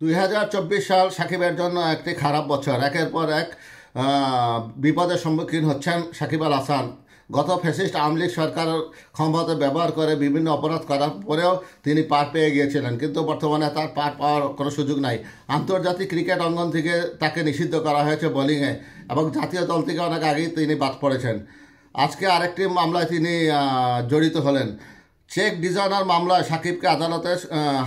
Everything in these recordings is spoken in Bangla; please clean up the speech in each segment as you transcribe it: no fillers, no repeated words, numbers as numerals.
2024 সাল সাকিবের জন্য একটি খারাপ বছর। একের পর এক বিপদের সম্মুখীন হচ্ছেন সাকিব আল হাসান। গত ফ্যাসিস্ট আওয়ামী লীগ সরকার ক্ষমতা ব্যবহার করে বিভিন্ন অপরাধ করার পরেও তিনি পার পেয়ে গিয়েছিলেন, কিন্তু বর্তমানে তার পার পাওয়ার কোনো সুযোগ নাই। আন্তর্জাতিক ক্রিকেট অঙ্গন থেকে তাকে নিষিদ্ধ করা হয়েছে বোলিংয়ে, এবং জাতীয় দল থেকে অনেক আগেই তিনি বাদ পড়েছেন। আজকে আরেকটি মামলায় তিনি জড়িত হলেন। চেক ডিজাইনার মামলায় সাকিবকে আদালতে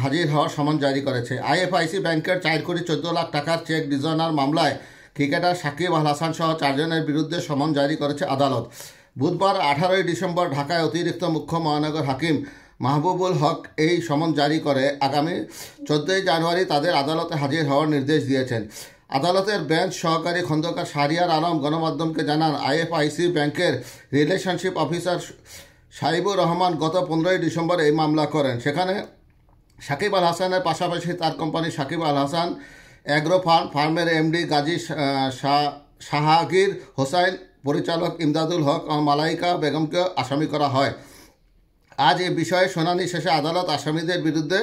হাজির হওয়ার সমন জারি করেছে। আইএফআইসি ব্যাংকের 4,14 লাখ টাকার চেক ডিজাইনার মামলায় ক্রিকেটার সাকিব আল হাসান সহ 4 জনের বিরুদ্ধে সমন জারি করেছে আদালত। বুধবার 18 ডিসেম্বর ঢাকায় অতিরিক্ত মুখ্য মহানগর হাকিম মাহবুবুল হক এই সমন জারি করে আগামী 14 জানুয়ারি তাদের আদালতে হাজির হওয়ার নির্দেশ দিয়েছেন। আদালতের বেঞ্চ সহকারী খন্দকার শাহরিয়ার আলম গণমাধ্যমকে জানান, আইএফআইসি ব্যাংকের রিলেশনশিপ অফিসার সাইবুর রহমান গত 15 ডিসেম্বর এই মামলা করেন। সেখানে সাকিব আল হাসানের পাশাপাশি তার কোম্পানি সাকিব আল হাসান অ্যাগ্রো ফার্মের এমডি গাজী শাহাগীর হোসাইন, পরিচালক ইমদাদুল হক ও মালাইকা বেগমকে আসামি করা হয়। আজ এ বিষয়ে শুনানি শেষে আদালত আসামিদের বিরুদ্ধে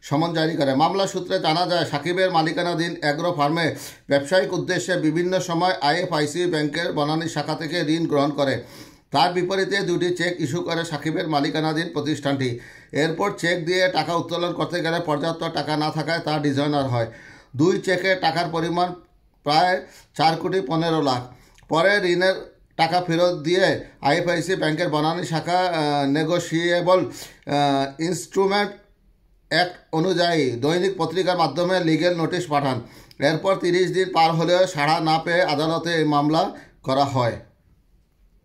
সমন জারি করে। মামলা সূত্রে জানা যায়, সাকিবের মালিকানাধীন অ্যাগ্রো ফার্মে ব্যবসায়িক উদ্দেশ্যে বিভিন্ন সময় আইএফআইসি ব্যাংকের বনানী শাখা থেকে ঋণ গ্রহণ করে। তার বিপরীতে 2টি চেক ইস্যু করে সাকিবের মালিকানাধীন প্রতিষ্ঠানটি। এরপর চেক দিয়ে টাকা উত্তোলন করতে গেলে পর্যাপ্ত টাকা না থাকায় তা ডিজনার হয়। 2 চেকে টাকার পরিমাণ প্রায় 4,15 লাখ। পরে ঋণের টাকা ফেরত দিয়ে আইএফআইসি ব্যাংকের বনানী শাখা নেগোশিয়েবল ইনস্ট্রুমেন্ট অ্যাক্ট অনুযায়ী দৈনিক পত্রিকার মাধ্যমে লিগেল নোটিশ পাঠান। এরপর 30 দিন পার হলেও সাড়া না পেয়ে আদালতে এই মামলা করা হয়।